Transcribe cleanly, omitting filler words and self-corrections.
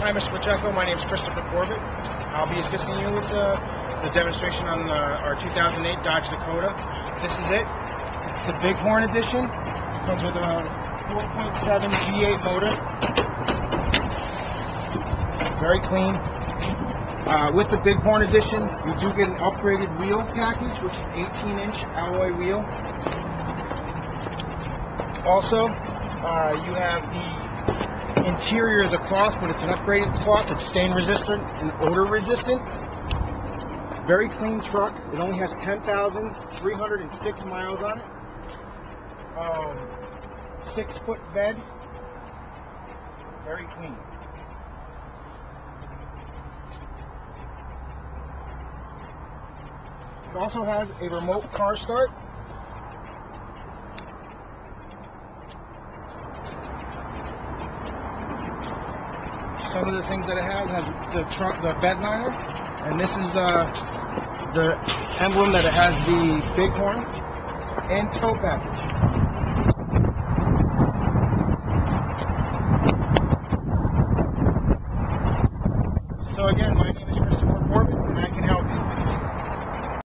Hi, Mr. Pacheco. My name is Christopher Corbett. I'll be assisting you with the demonstration on our 2008 Dodge Dakota. This is it. It's the Bighorn edition. It comes with a 4.7 V8 motor. Very clean. With the Bighorn edition, you do get an upgraded wheel package, which is 18-inch alloy wheel. Also, you have the interior is a cloth, but it's an upgraded cloth. It's stain resistant and odor resistant. Very clean truck. It only has 10,306 miles on it. 6-foot bed. Very clean. It also has a remote car start. Some of the things that it has the bed liner, and this is the emblem that it has the Bighorn and tow package. So again, my name is